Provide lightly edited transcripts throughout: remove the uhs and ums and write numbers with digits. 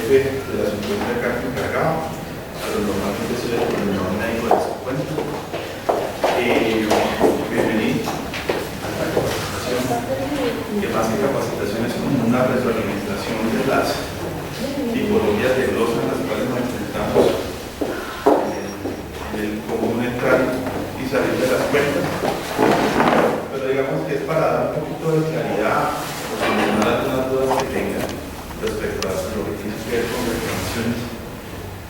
jefe de la subcuenta de cargo encargado, pero normalmente soy el coordinador médico de la subcuenta. Bienvenido a la capacitación, que más que capacitación es como una retroalimentación de las tipologías de glosa en las cuales nos enfrentamos en el común entrar y salir de las cuentas. Pero digamos que es para dar un poquito de claridad o solucionar algunas dudas que tengan respecto a lo que tiene que ver con reclamaciones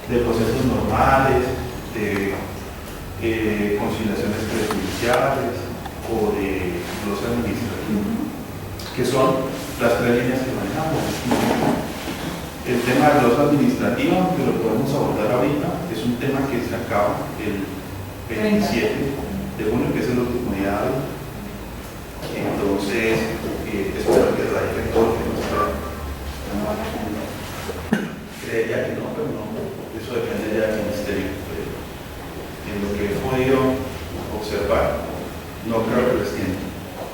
de procesos normales, de conciliaciones prejudiciales o de glosa administrativa, que son las tres líneas que manejamos. El tema de glosa administrativa, que lo podemos abordar ahorita, es un tema que se acaba el 27 de junio, que es el último día de hoy. Entonces, espero que radiquen todo lo que nos trae. Creería que no, pero no, eso depende ya del ministerio. En lo que he podido observar, no creo que les tiene.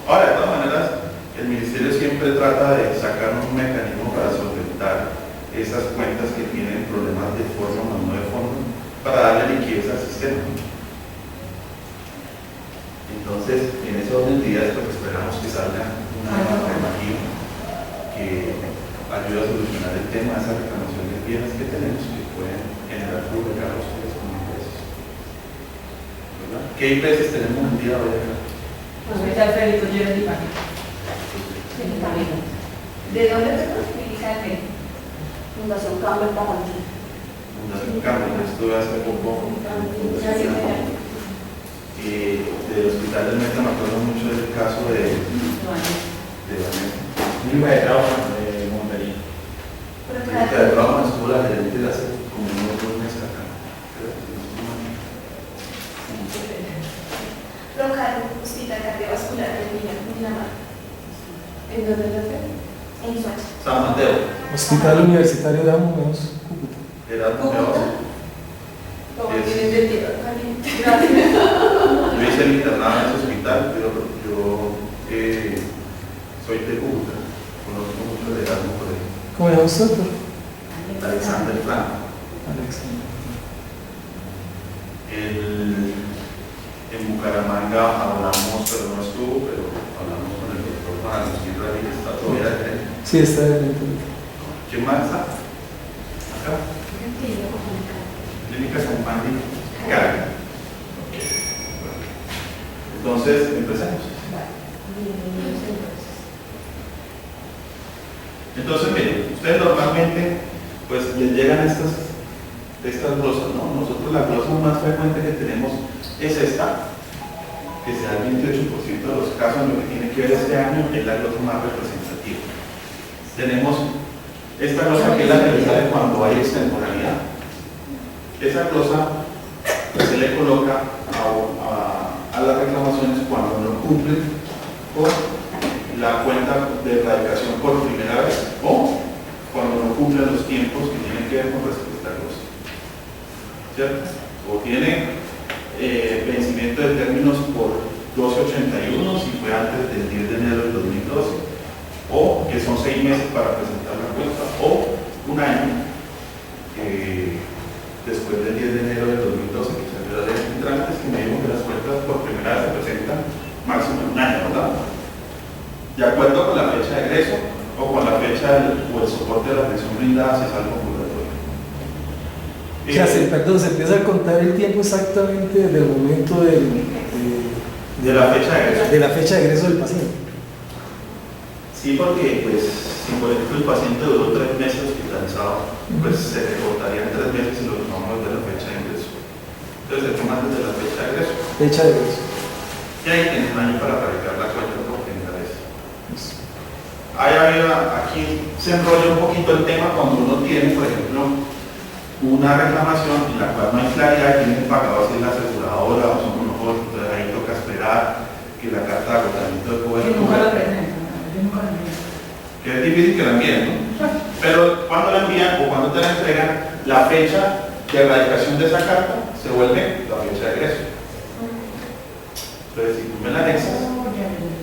Ahora, de todas maneras, el ministerio siempre trata de sacar un mecanismo para solventar esas cuentas que tienen problemas de forma o no de forma, para darle liquidez al sistema. Entonces, en ese orden de ideas, pues esperamos que salga una alternativa que ayude a solucionar el tema de esas reclamaciones viejas que tenemos que pueden generar flujo de cargos como empresas. ¿Qué IPS tenemos el día de hoy acá? Pues ahorita Alfredito lleva el imagen. ¿De dónde te explica el médico? Fundación Campbell Barranquilla. Fundación Campbell, estuve hace poco. Del hospital del Meta me acuerdo mucho del caso de Vanessa. Clínica de trauma de Montería. Clínica de trauma estuvo la gerente de hace como unos 2 meses acá. Local Hospital Cardiovascular de Miramar. ¿En dónde lo hace? En Soacha. San Mateo. Hospital Universitario de Amumeos, Cúcuta. Era nuevo. Como Es- tienen de tierra. Yo hice el internado en ese hospital, pero yo soy de Cúcuta. Conozco mucho de Erasmo por ahí. ¿Cómo se llama usted, doctor? Alexander Franco. Alexander. En Bucaramanga hablamos, pero no estuvo, pero hablamos con el doctor Juan Agustín Ramírez, está todavía de frente. Sí, está en el ¿Quién más está? Acá. Clínica San Juan de Carga. Entonces, empecemos. Entonces, miren, ustedes normalmente, pues les llegan estas glosas, ¿no? Nosotros la glosa más frecuente que tenemos es esta, que se da el 28% de los casos en lo que tiene que ver este año, es la glosa más representativa. Tenemos esta glosa que es la que le sale cuando hay extemporaneidad. Esa glosa se le coloca a las reclamaciones cuando no cumplen con la cuenta de erradicación por primera vez o cuando no cumplen los tiempos que tienen que ver con respecto a la glosa, ¿cierto? O tiene vencimiento de términos por 1281 si fue antes del 10 de enero del 2012, o que son 6 meses para presentar la cuenta, o un año después del 10 de enero del 2012, que salió la ley de entrantes, que me dijo que las cuentas por primera vez se presentan máximo en un año, ¿verdad? De acuerdo con la fecha de egreso o con la fecha o el soporte de la atención brindada si es algo ambulatorio. O sea, perdón, se empieza a contar el tiempo exactamente desde el momento de la fecha de egreso. de la fecha de egreso del paciente. Sí, porque pues si por ejemplo el paciente duró 3 meses hospitalizado, pues se recortarían 3 meses y lo tomamos desde la fecha de ingreso. Entonces se toma desde la fecha de ingreso. Fecha de egreso. Y ahí tienes un año para radicar la cuenta por generar eso. Aquí se enrolla un poquito el tema cuando uno tiene, por ejemplo, una reclamación en la cual no hay claridad de quién es pagado, si es la aseguradora o son nosotros, entonces ahí toca esperar que la carta de agotamiento de poder. Yo nunca lo presento. Yo nunca lo envío. Que es difícil que la envíen, ¿no? Pero cuando la envían o cuando te la entregan, la fecha de erradicación de esa carta se vuelve la fecha de egreso. Entonces, si tú me la anexas,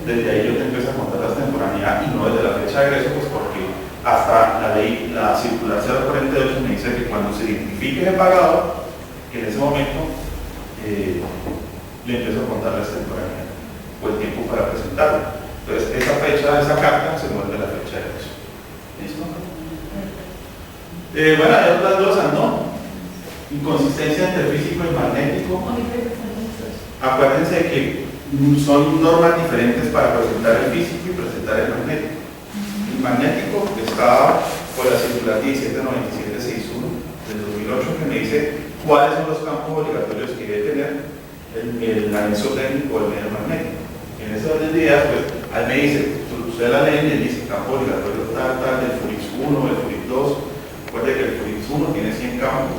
desde ahí yo te empiezo a contar la temporanidad y no desde la fecha de egreso, pues porque hasta la ley, la circular 042 justifique el pagador, que en ese momento le empiezo a contar la extemporaneidad o el tiempo para presentarlo. Entonces, esa fecha de esa carta se vuelve la fecha de eso. ¿Listo? Bueno, hay otras glosas, ¿no? Inconsistencia entre físico y magnético. Acuérdense que son normas diferentes para presentar el físico y presentar el magnético. El magnético está por la circular 179761 del 2008 que me dice cuáles son los campos obligatorios que debe tener el anexo técnico del medio magnético. En ese orden de ideas, pues, ahí me dice, usted la ley me dice campo obligatorio tal, del FURIX 1, del FURIX 2. Recuerde que el FURIX 1 tiene 100 campos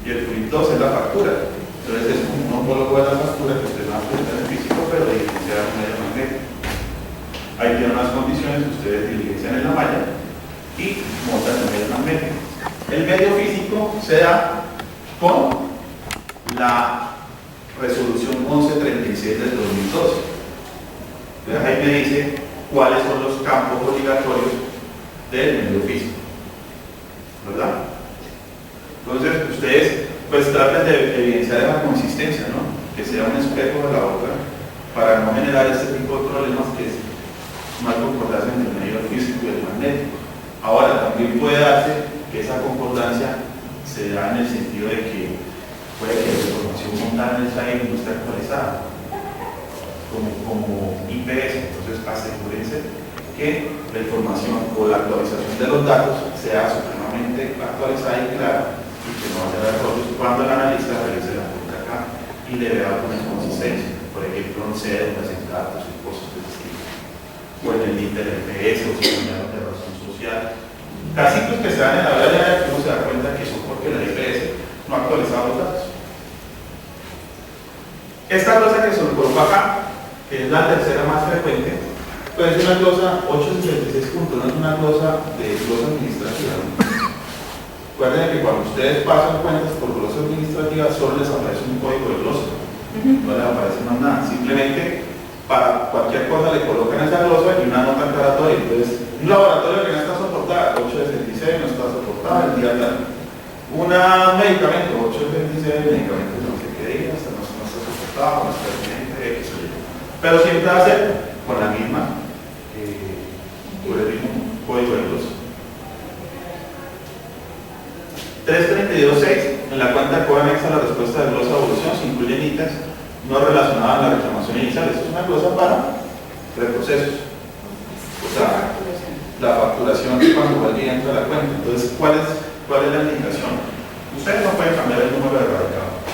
y el FURIX 2 es la factura. Entonces es como un homólogo de la factura que usted va a presentar en físico, pero diligenciar un medio magnético. Ahí tienen unas condiciones que ustedes diligencian en la malla y montan el medio magnético. El medio físico se da con la resolución 1136 del 2012. Entonces ahí me dice cuáles son los campos obligatorios del medio físico, ¿verdad? Entonces ustedes pues traten de evidenciar la consistencia, ¿no? Que sea un espejo de la otra para no generar este tipo de problemas que es mal concordancia entre el medio físico y el magnético. Ahora también puede darse que esa concordancia se da en el sentido de que puede que la información montada en el slide no esté actualizada como IPS. Entonces asegúrense que la información o la actualización de los datos sea supremamente actualizada y clara y que no haya errores cuando el analista realice la cuenta acá y le vea alguna inconsistencia, por ejemplo, en cédulas, en datos y cosas de este tipo, o en el link del EPS o señalado de razón social. Casitos que se dan en la vida diaria, uno se da cuenta que son porque la IPS no ha actualizado los datos. Esta cosa que se lo coloco acá, que es la tercera más frecuente, pues es una glosa 866 puntos, no es una glosa de glosa administrativa, ¿no? Recuerden que cuando ustedes pasan cuentas por glosa administrativa solo les aparece un código de glosa, no les aparece más nada, simplemente para cualquier cosa le colocan esa glosa y una nota aclaratoria. Entonces, un laboratorio que no está soportado, 866 no está soportado, el día tal. Un medicamento, 866, medicamentos no sé qué días, no está soportado, no está vigente, X o Y. Pero siempre va a ser con la misma, por el mismo código de glosa. 332.6, en la cuenta de cobro anexa la respuesta de glosa de evolución se incluyen ítems no relacionados a la reclamación inicial. Esto es una glosa para reprocesos. O sea, la facturación es cuando vuelve y entra a la cuenta. Entonces, ¿cuál es la indicación? Ustedes no pueden cambiar el número de radicado,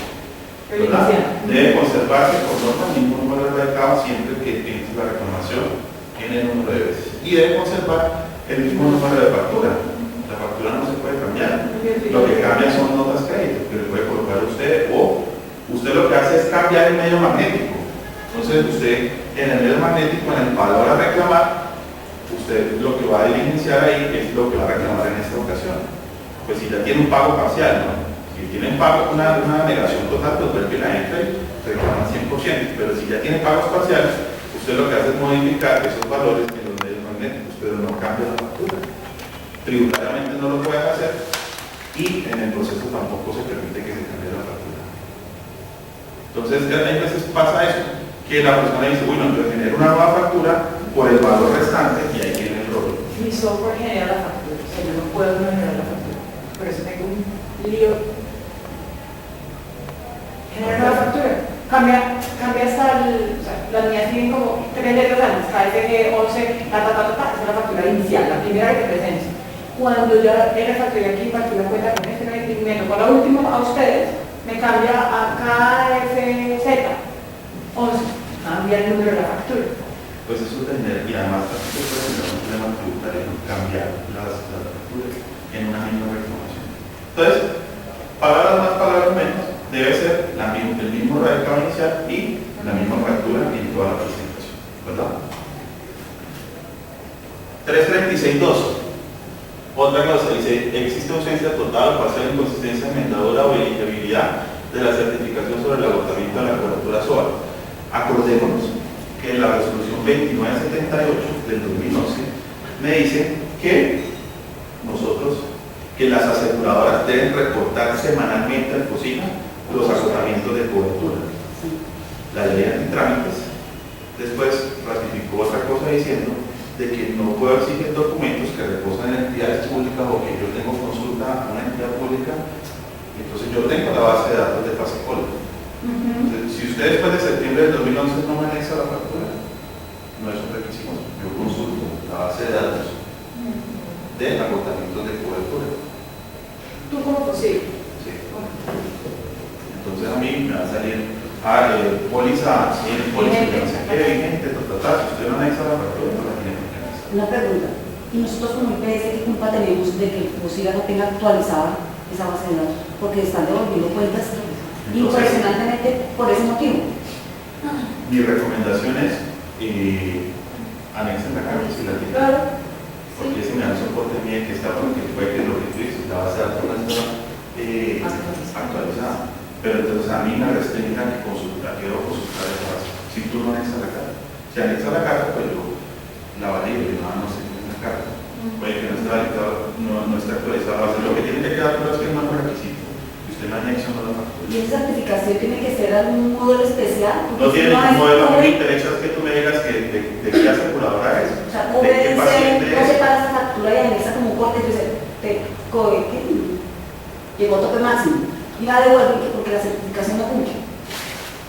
¿verdad? Debe conservarse por norma el mismo número de radicado siempre que entre la reclamación en el número de veces. Y debe conservar el mismo número de factura. La factura no se puede cambiar. Lo que cambia son notas crédito que le puede colocar usted, o usted lo que hace es cambiar el medio magnético. Entonces usted en el medio magnético, en el valor a reclamar, usted lo que va a diligenciar ahí es lo que va a reclamar en esta ocasión. Pues si ya tiene un pago parcial, ¿no? Si tiene un pago, una negación total, pues vuelve la entra y reclama 100%. Pero si ya tiene pagos parciales, usted lo que hace es modificar esos valores en los medios magnéticos, pero no cambia la factura. Tributariamente no lo pueden hacer y en el proceso tampoco se permite que se cambie la factura. Entonces, hay veces pasa eso, que la persona dice, bueno, entonces genero una nueva factura por el valor restante y ahí viene el rollo. Mi software genera la factura, o sea, yo no puedo no generar la factura. Por eso tengo un lío. Genera la factura. Cambia hasta o sea, las mías tienen como 3 letras antes, KFG 11, esa es la factura inicial, la primera que te presento. Cuando ya era factura aquí, partí la cuenta con este me tocó la última a ustedes, me cambia a KFZ 11, cambia el número de la factura. Pues eso tendría, y además también puede tener un problema tributario, cambiar las facturas en una misma reclamación. Entonces, palabras más, palabras menos, debe ser el mismo radicado inicial y la misma factura en toda la presentación, ¿verdad? 336.2. Otra cosa dice, existe ausencia total o parcial inconsistencia enmendadora o elegibilidad de la certificación sobre el agotamiento de la cobertura SOA. Acordémonos que la resolución 2978 del 2011 me dice que nosotros que las aseguradoras deben reportar semanalmente al FOSIGA los agotamientos de cobertura. La ley antitrámites después ratificó otra cosa diciendo de que no puedo exigir documentos que reposan en entidades públicas o que yo tengo consulta a una entidad pública, entonces yo tengo la base de datos de FASECOL. Si usted después de septiembre del 2011 no me anexa la factura, no es un requisito, yo consulto la base de datos de agotamientos de cobertura. ¿Tú cómo posible? Sí. Entonces a mí me va a salir póliza, póliza que no sé qué, vigente, si usted no anexa la factura, no la tiene que anexar. Una pregunta. ¿Y nosotros como IPS qué culpa tenemos de que el FOSIGA no tenga actualizada esa base de datos? Porque están devolviendo cuentas impresionantemente por ese motivo. Mi recomendación es anexen la carta si la tienen. Claro. Porque si me dan soporte bien que está, porque puede que lo que tú dices, la base de datos no está actualizada. Pero entonces a mí me restringan que quiero consultar esa base. Si tú no anexas la carta. Si anexas la carta, pues yo la valido y no sé qué es la carta. Puede que no esté validado, no esté actualizada la base. Lo que tiene que quedar claro es que es un requisito. Si usted no anexa, no la factura. ¿Y esa certificación tiene que ser algún modelo especial? No tiene ningún modelo, a mí me interesa es que tú me digas de qué aseguradora es. O sea, de qué paciente no es. se para esa factura y anexa como un corte y dice, llegó a tope máximo. Y la devuelve porque la certificación no cumple.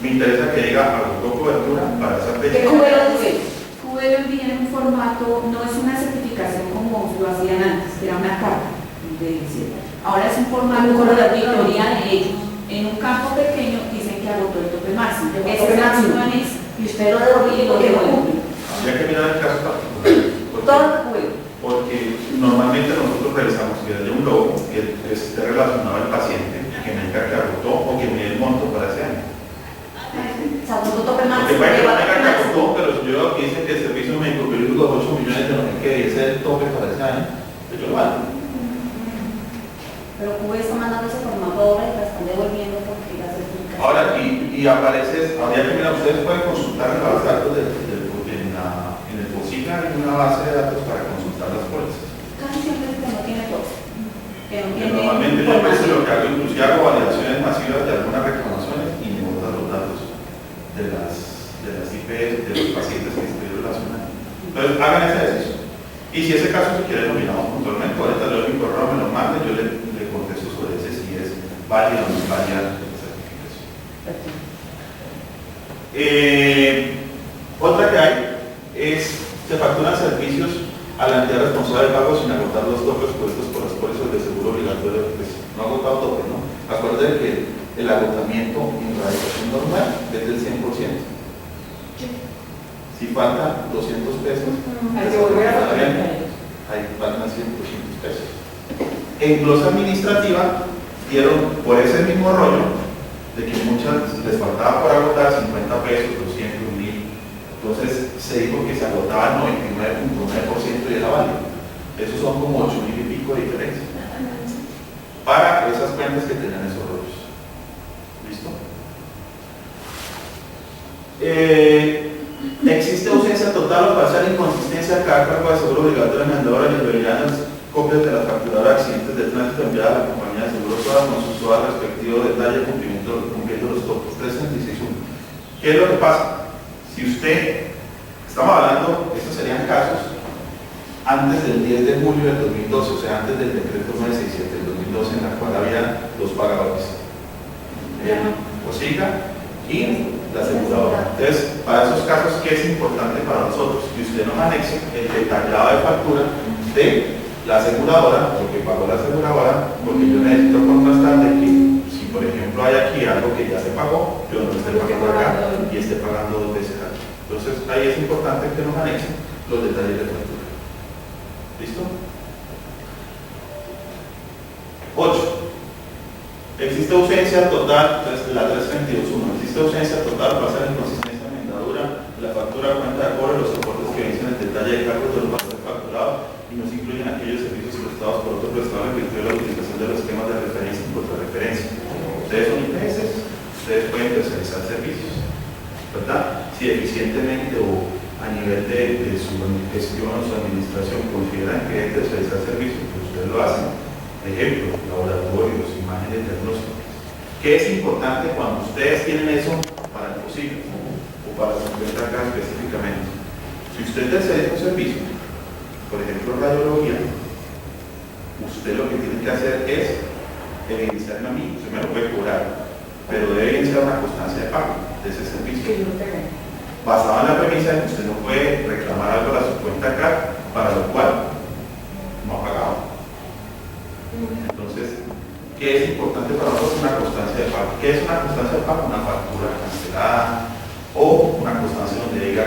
Me interesa que diga agotó cobertura para esa fecha. ¿Qué modelo dice? QL envía en un formato, no es una certificación como lo hacían antes, que era una carta de decir. Ahora es un formato con la auditoría de ellos. En un campo pequeño dicen que agotó el tope máximo. Ese es máximo anexa. Y usted lo devolvió y lo devuelve. Habría que mirar el caso particular. Todo lo cumple. Porque normalmente nosotros revisamos que haya un logo que esté relacionado al paciente, que me diga que agotó o que me dé el monto para ese año. O sea, agotó tope Porque máximo. puede que no llegó a me diga tope que máximo. agotó, pero si yo veo que dice que el servicio médico periódico de 8 millones de no sé qué, y ese es el tope para ese año, pues yo lo hago. Pero QV está mandando ese formato ahora y la están devolviendo porque la certificación. Ahora, y aparece, habría que mirar, ustedes pueden consultar en la base de datos en el FOSIGA hay una base de datos para consultar las pólizas. Casi siempre es que no tiene todo. Que no Que tiene normalmente yo pues, información. lo que hago inclusive hago validaciones masivas de algunas reclamaciones y me botan los datos de las IPs de los pacientes que estoy relacionando. Entonces hagan ese ejercicio. Y si ese caso se quiere lo miramos puntualmente, ahorita le doy mi correo, me lo manda y yo le contesto sobre ese si es válida o no es válida la certificación. Otra que hay es se facturan servicios a la entidad responsable de pago sin agotar los topes puestos por las pólizas de seguro obligatorio, pues no ha agotado tope, ¿no? Acuérdense que el agotamiento en la educación normal es del 100%. Si faltan 200 pesos, Hay que volver a facturar. ahí faltan 100, 200 pesos. En glosa administrativa dieron por ese mismo rollo de que muchas les faltaba por agotar 50 pesos, 200, 1000. Entonces se dijo que se agotaba 99.9% y era válido. Esos son como 8.000 y pico de diferencia. Para esas cuentas que tenían esos rollos. ¿Listo? Existe ausencia total o parcial inconsistencia al cada cargo de seguro obligatorio enmendadora y deberían copias de la facturadora de accidentes de tránsito enviada a la compañía de seguro todas con su SOA respectivo detalle cumpliendo los topos 336.1. ¿Qué es lo que pasa? Si usted, estamos hablando, estos serían casos antes del 10 de julio del 2012, o sea, antes del decreto 967 del 2012, en la cual había dos pagadores, FOSIGA y la aseguradora. Entonces, para esos casos, ¿qué es importante para nosotros? Que usted nos anexe el detallado de factura de la aseguradora, lo que pagó la aseguradora, porque yo necesito contrastar de que si, por ejemplo, hay aquí algo que ya se pagó, yo no esté pagando acá y esté pagando dos veces acá. Entonces, ahí es importante que nos anexen los detalles de factura. ¿Listo? 8. Existe ausencia total, la 322.1, existe ausencia total, pasa la inconsistencia en enmendadura, la factura cuenta de cobro, los soportes que vencen el detalle de cargos de los valores facturados y no se incluyen aquellos servicios prestados por otro prestador en virtud de la utilización de los esquemas de referencia y contrarreferencia. Ustedes son IPS, ustedes pueden tercerizar servicios, ¿verdad? Si eficientemente o a nivel de su gestión o su administración consideran que es tercerizar servicios, pues ustedes lo hacen. ejemplo, laboratorios, imágenes diagnósticas. ¿Qué es importante cuando ustedes tienen eso para el posible o para su cuenta acá específicamente? Si usted terceriza un servicio, por ejemplo radiología, usted lo que tiene que hacer es evidenciarme a mí, usted me lo puede cobrar, pero debe evidenciar una constancia de pago de ese servicio. Que yo no tengo. Basado en la premisa de que usted no puede reclamar algo a su cuenta acá, para lo cual no ha pagado. Entonces, ¿qué es importante para nosotros? Una constancia de pago. ¿Qué es una constancia de pago? Una factura cancelada o una constancia donde diga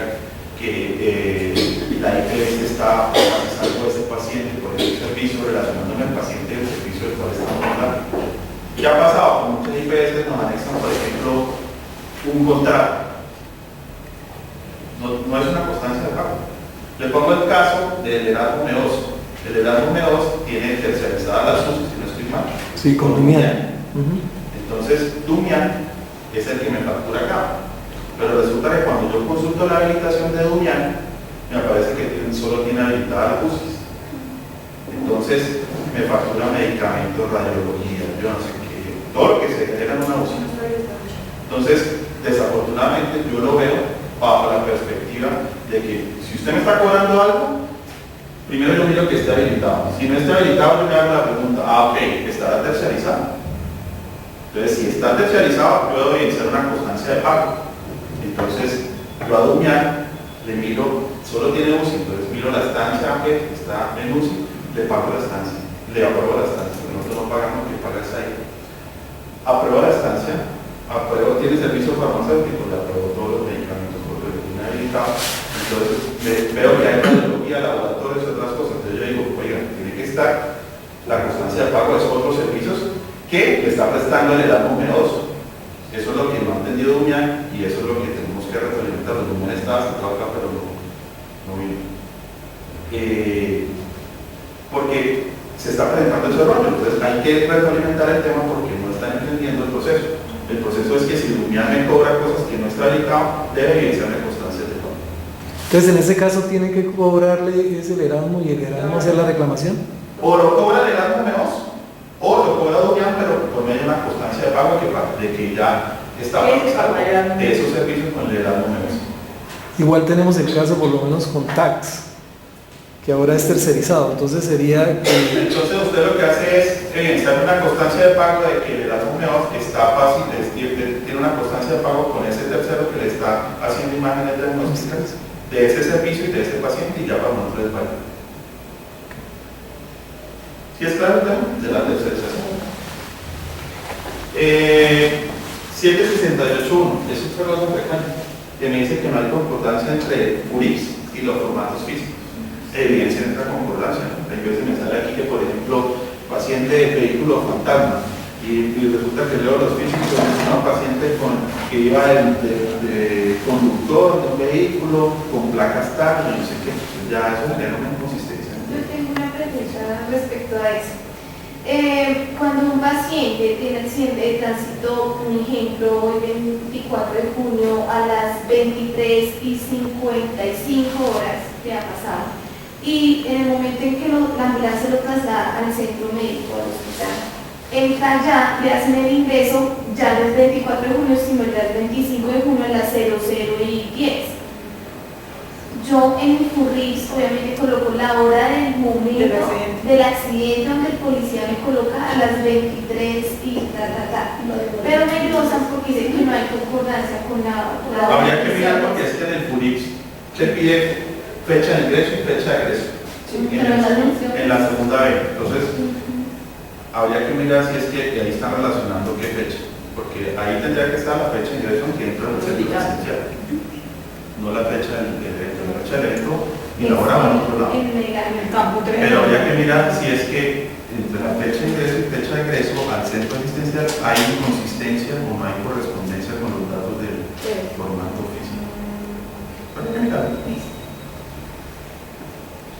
que la IPS está a salvo de ese paciente por el servicio relacionándome al paciente del servicio del cual estamos hablando. ¿Qué ha pasado? Con muchas IPS nos anexan, por ejemplo, un contrato. No es una constancia de pago. Le pongo el caso del Erasmo Meoz. El Erasmo Meoz tiene tercerizadas las UCI, si no estoy mal. Sí, con Dumian. Entonces, Dumian es el que me factura acá. Pero resulta que cuando yo consulto la habilitación de Dumian, me aparece que solo tiene habilitada la UCI. Entonces, me factura medicamentos, radiología, yo no sé qué, todo lo que se genera en una UCI. Entonces, desafortunadamente, yo lo veo bajo la perspectiva de que si usted me está cobrando algo, primero yo miro que esté habilitado. Si no está habilitado, yo me hago la pregunta, ok, ¿estará terciarizado? Entonces, si está terciarizado, yo debo evidenciar una constancia de pago. Entonces, yo a Dumian le miro, solo tiene UCI, entonces miro la estancia que está en UCI, le pago la estancia, le apruebo la estancia, porque nosotros no pagamos, que paga esa ahí. Apruebo la estancia, apruebo, tiene servicio farmacéutico, le apruebo todos los medicamentos porque lo tiene habilitado. Entonces veo que hay radiología, laboratorios y otras cosas. Entonces yo digo, oiga, tiene que estar la constancia de pago de esos otros servicios que le está prestando el Erasmo Meoz. Eso es lo que no ha entendido Dumian y eso es lo que tenemos que retroalimentar. Dumian estaba sentado acá, pero no vino. Porque se está presentando ese rollo. Entonces hay que retroalimentar el tema porque no están entendiendo el proceso. El proceso es que si Dumian me cobra cosas que no está habilitado, debe evidenciarme constancias de pago. Entonces, en ese caso, tiene que cobrarle ese el Erasmo y el Erasmo hacer la reclamación. O lo cobra el Erasmo Meoz, o lo cobra Dumian, pero por medio de una constancia de pago de que ya está de esos servicios con el Erasmo Meoz. Igual tenemos el caso, por lo menos, con Tax, que ahora es tercerizado. Entonces, sería que... Entonces, usted lo que hace es evidenciar una constancia de pago de que el Erasmo Meoz está fácil, tiene una constancia de pago con ese tercero que le está haciendo imágenes diagnósticas de ese servicio y de ese paciente y ya para nosotros es válido. ¿Sí es claro el tema de la tercerización? 768.1 es otra cosa frecuente que me dice que no hay concordancia entre URIs y los formatos físicos. Evidencia entre concordancia. Hay veces me sale aquí que, por ejemplo, paciente de vehículo fantasma y resulta que leo los físicos de un paciente que iba de conductor de un vehículo con placas tal, no sé qué, ya eso genera una inconsistencia. Yo tengo una pregunta respecto a eso. Cuando un paciente tiene accidente de tránsito, un ejemplo, hoy 24 de junio a las 23:55 horas, ¿qué ha pasado? Y en el momento en que la ambulancia lo traslada al centro médico, al hospital, entra ya, le hacen el ingreso ya no es 24 de junio, sino ya el 25 de junio a las 00:10. Yo en mi curris obviamente coloco la hora del momento del accidente donde el policía me coloca a las 23 y pero me glosan porque dice que no hay concordancia con la hora. Habría que mirar porque es que en el FURIPS se pide fecha de ingreso y fecha de egreso. En la segunda vez. Entonces, habría que mirar si es que ahí están relacionando qué fecha. Porque ahí tendría que estar la fecha de ingreso que entra en el servicio esencial. No la fecha del evento. La fecha del evento y la hora en otro lado. Pero habría que mirar si es que entre la fecha de ingreso y fecha de egreso al centro asistencial hay inconsistencia o no hay correspondencia con los datos del formato físico. Habría que mirar.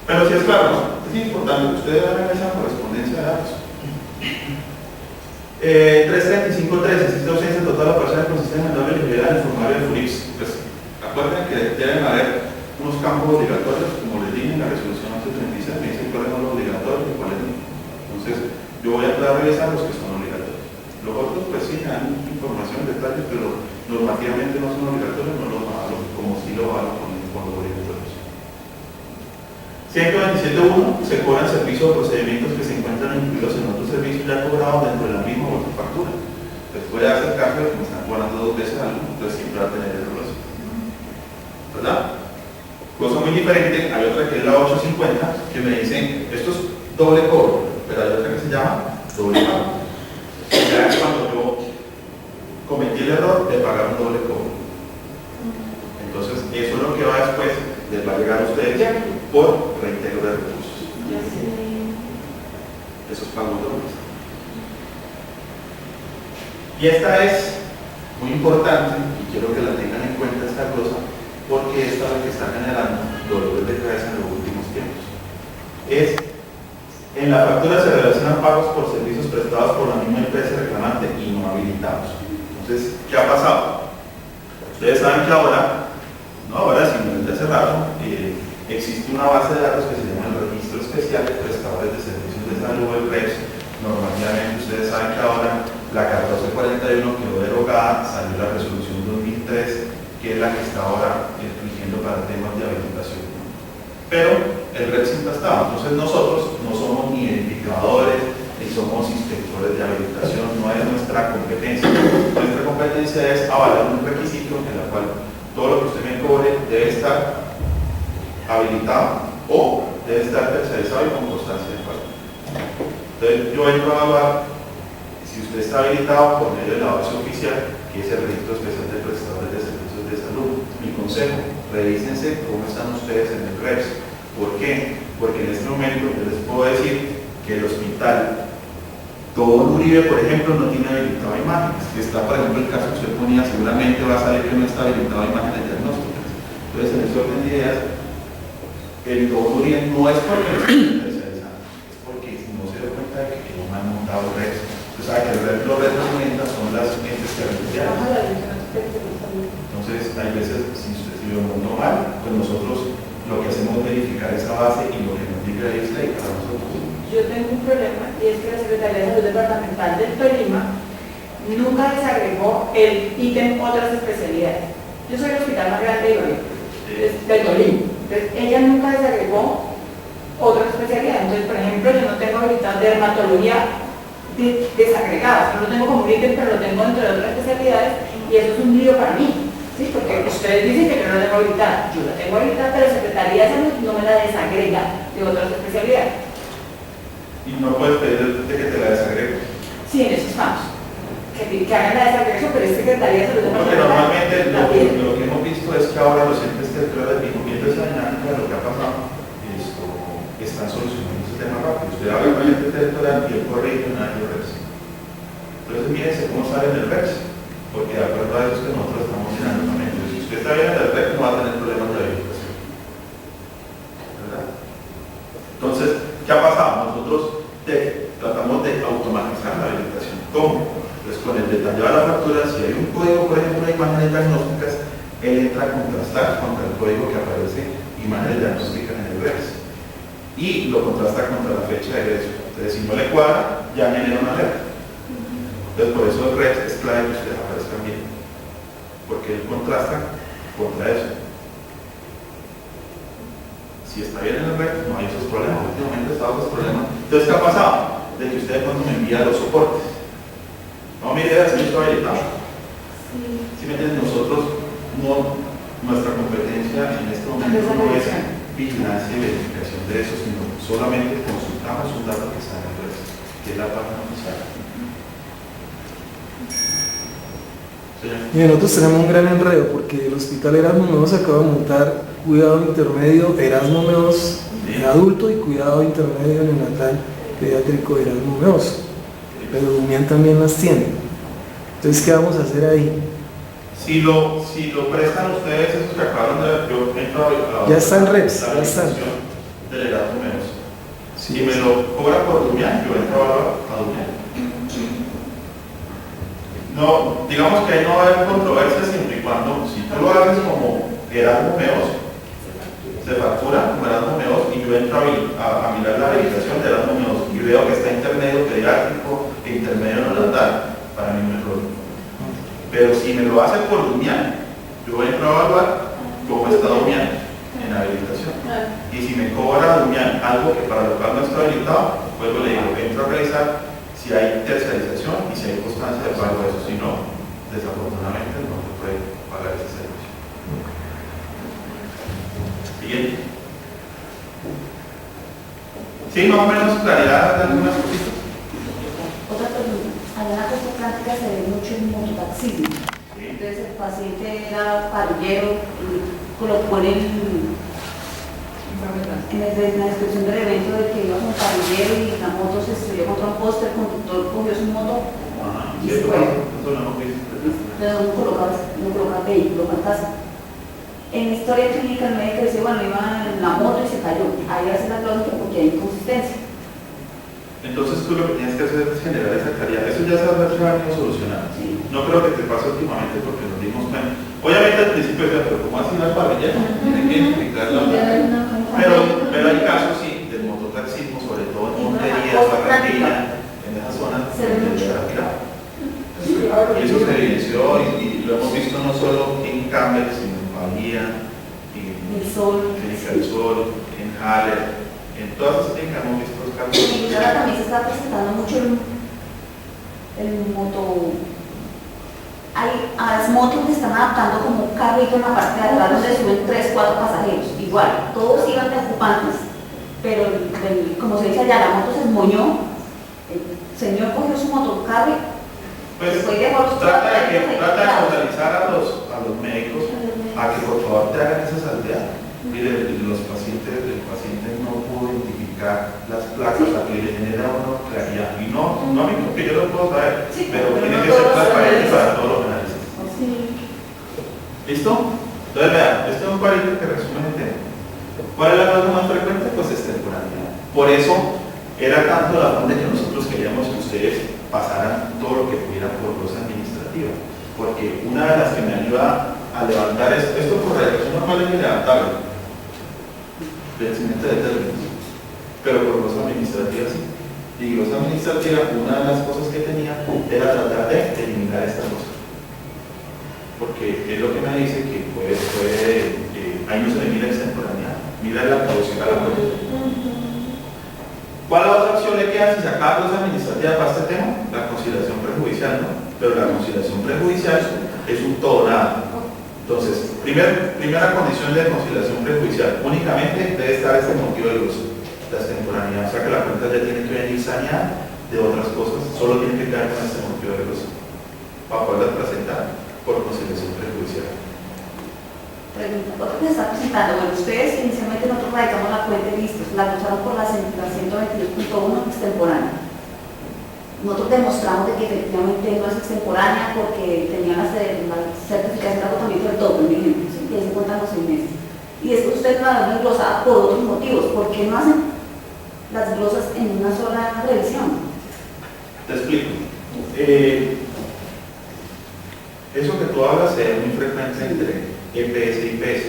Pero si es claro, ¿no? Es importante que ustedes hagan esa correspondencia de datos. 335.3 existe ausencia total a persona con sistema menor de elegibilidad en el formulario de FURIPS. Pues acuerden que deben haber unos campos obligatorios, como les dije en la resolución 1136, me dicen cuáles son los obligatorios y cuáles no. Entonces, Yo voy a entrar a revisar los que son obligatorios. Los otros, pues sí, me dan información, detalles, pero normativamente no son obligatorios, no los avalo, como si lo avalo con los obligatorios. 127.1 se cobran servicios o procedimientos que se encuentran incluidos en otros servicios ya cobrados dentro de la misma o otra factura. Les puede hacer caso de que me están cobrando 2 veces algo, entonces siempre va a tener errores. ¿Verdad? Cosa muy diferente, hay otra que es la 850, que me dicen, esto es doble cobro, pero hay otra que se llama doble pago. Ya es cuando yo cometí el error de pagar un doble cobro. Entonces, eso es lo que va después, les va a llegar a ustedes por reintegro de recursos. Esos pagos dobles. Y esta es muy importante, y quiero que la tengan en cuenta esta cosa, porque esta es la que está generando dolores de cabeza en los últimos tiempos. Es, en la factura se relacionan pagos por servicios prestados por la misma empresa reclamante y no habilitados. Entonces, ¿qué ha pasado? Ustedes saben que ahora, no ahora, sino desde hace rato, existe una base de datos que se llama el Registro Especial de Prestadores de Servicios de Salud, el REPS. Normalmente ustedes saben que ahora la 1441 quedó derogada, salió la resolución 2003, que es la que está ahora rigiendo para temas de habilitación. Pero el REP siempre ha estado, entonces nosotros no somos ni identificadores, ni somos inspectores de habilitación, no es nuestra competencia. Nuestra competencia es avalar un requisito en el cual todo lo que usted me cobre debe estar habilitado o debe estar tercerizado y con constancia de pago. Entonces yo entro a evaluar si usted está habilitado por medio de la base oficial, que es el Registro Especial de Prestadores de Servicios de Salud. Mi consejo, revísense cómo están ustedes en el REPS. ¿Por qué? Porque en este momento yo les puedo decir que el hospital todo Uribe, por ejemplo, no tiene habilitado imágenes. Está, por ejemplo, el caso que usted ponía, seguramente va a salir que no está habilitado imágenes diagnósticas. Entonces, en ese orden de ideas, el todo Uribe no es porque lo estén especializando, es porque no se da cuenta de que no me han montado redes. Usted sabe que los redes no aumentan, son las entes territoriales. Entonces, hay veces, si lo montó mal, pues nosotros lo que hacemos es verificar esa base y lo que nos diga ahí es ley para nosotros. Yo tengo un problema y es que la Secretaría de Salud Departamental del Tolima nunca desagregó el ítem otras especialidades. Yo soy el hospital más grande del Tolima. Entonces, ella nunca desagregó otras especialidades. Entonces, por ejemplo, yo no tengo ahorita dermatología desagregada. No lo tengo como un ítem, pero lo tengo dentro de otras especialidades y eso es un lío para mí. ¿Sí? Porque ustedes dicen que yo no la tengo habilitada. Yo la tengo habilitada, pero la Secretaría de Salud no me la desagrega de otras especialidades. Y no puedes pedir de que te la desagregue. Sí, en eso estamos. Que hagan la desagregación, pero es Secretaría de Salud. Porque normalmente lo que hemos visto es que ahora los entes territoriales, viendo esa dinámica de lo que ha pasado, están solucionando ese tema rápido. Usted habla con el ente territorial y el correo y nadie lo recibe. Entonces, mírense cómo sale en el REPS, porque de acuerdo a eso es que nosotros estamos mirando también. Entonces, si usted está bien en el REPS, no va a tener problemas de habilitación. ¿Verdad? Entonces, ¿qué ha pasado? Nosotros tratamos de automatizar la habilitación. ¿Cómo? Pues con el detallado de la factura, si hay un código, por ejemplo, de imágenes diagnósticas, él entra a contrastar contra el código que aparece imágenes diagnósticas en el REPS y lo contrasta contra la fecha de egreso. Entonces, si no le cuadra, ya genera una alerta. Entonces, por eso el REPS es clave que ustedes aparezcan bien, porque él contrasta contra eso. Si está bien en el REPS, no hay esos problemas. Últimamente están esos problemas. Entonces, ¿qué ha pasado? De que usted cuando me envía los soportes. No, mire, si yo estoy habilitado. Si me entienden, nosotros nuestra competencia en este momento no es vigilancia y verificación de eso, sino solamente consultamos un dato que está en el REPS, que es la página oficial. Y nosotros tenemos un gran enredo porque el hospital Erasmus Meos acaba de montar cuidado intermedio Erasmus Meos adulto y cuidado intermedio neonatal pediátrico Erasmus Meos, pero UNIAN también las tiene. Entonces, ¿qué vamos a hacer ahí? Si lo prestan ustedes, esos que acabaron de ver, yo entro a ya están REPS, la ya están. Del Erasmus Meos. Sí, si me lo cobra por UNIAN, yo entro a UNIAN. No, digamos que ahí no va a haber controversia siempre y cuando, si tú lo haces como Erasmus Meos, se factura como Erasmus Meos y yo entro a mirar la habilitación de Erasmus Meos y veo que está intermedio pediátrico e intermedio neonatal, para mí no es lógico. Pero si me lo hace por Dumian, yo entro a evaluar cómo está Dumian en habilitación. Y si me cobra Dumian algo que para lo cual no está habilitado, luego le digo, entro a revisar si hay terciarización y si hay constancia de pago de eso. Si no, desafortunadamente no se puede pagar ese servicio. Siguiente. Sí, más o menos claridad de algunas cositas. Otra pregunta. Allá en la costa atlántica se ve mucho el mototaxismo. Sí. Entonces el paciente era parrillero y colocó en la descripción del evento de que iba con parrillero y la moto se estrelló contra un poste, el conductor cogió su moto y se fue. Eso lo hemos visto. Entonces no coloca vehículo, fantasma. En la historia clínica el médico dice, bueno, iba en la moto y se cayó. Ahí hace la clínica porque hay inconsistencia. Entonces tú lo que tienes que hacer es generar esa claridad. Eso ya se ha venido solucionando. Sí. No creo que te pase últimamente porque nos dimos cuenta. Obviamente al principio decía, pero ¿cómo así una parrilla? Tiene que explicarlo. Pero hay casos, sí, del mototaxismo, sobre todo en Montería, Barranquilla, en esas zonas. Se ve mucho. Y eso se evidenció y lo hemos visto no solo en Campbell, sino en Bahía, en El Sol. Clínica del Sol, en Haller, en todas esas clínicas hemos visto los casos. Y ahora también se está presentando mucho el moto. A las motos le están adaptando como un carrito en la parte de atrás donde suben 3, 4 pasajeros. Igual, todos iban de ocupantes, pero como se dice allá, la moto se esmoñó. El señor cogió su motocarro. Pues Después dejó los trata de cuatro, socializar a los médicos a que por favor te hagan esa salvedad. Mire, el paciente no pudo identificar las placas, a que le genera una claridad. Y no a mí porque yo lo puedo saber, Sí, pero pero tiene no que ser todos transparente lo para todos los análisis. ¿Listo? Entonces vean, este es un cuadrito que resume el tema. ¿Cuál es la causa más frecuente? Pues extemporaneidad. Por eso era tanto la razón de que nosotros queríamos que ustedes pasaran todo lo que pudieran por glosa administrativa. Porque una de las que me ayuda a levantar esto por redacción normal es inlevantable. Vencimiento de términos. Pero por glosa administrativa sí. Y glosa administrativa, una de las cosas que tenía era tratar de eliminar esta cosa. Porque es lo que me dice que ahí no se le mira extemporaneidad, mira la producción a la muerte. ¿Cuál es la otra opción le queda si se acaba glosa administrativa para este tema? La conciliación prejudicial, ¿no? Pero la conciliación prejudicial es un todo nada. Entonces, primera condición de conciliación prejudicial, únicamente debe estar este motivo de glosa, la extemporaneidad, o sea que la cuenta ya tiene que venir saneada de otras cosas, solo tiene que quedar con este motivo de glosa para poderla presentar por conciliación prejudicial. Pregunta, otro que se está presentando, bueno, ustedes inicialmente nosotros radicamos la cuenta y listos, la cruzaron por la 122.1 extemporánea. Nosotros demostramos de que efectivamente no es extemporánea porque tenían la certificación de agotamiento del doble, por ejemplo, ¿sí? Que se cuentan los 6 meses. Y después ustedes la dan glosada por otros motivos. ¿Por qué no hacen las glosas en una sola revisión? Te explico. Eso que tú hablas es muy frecuente entre EPS y IPS.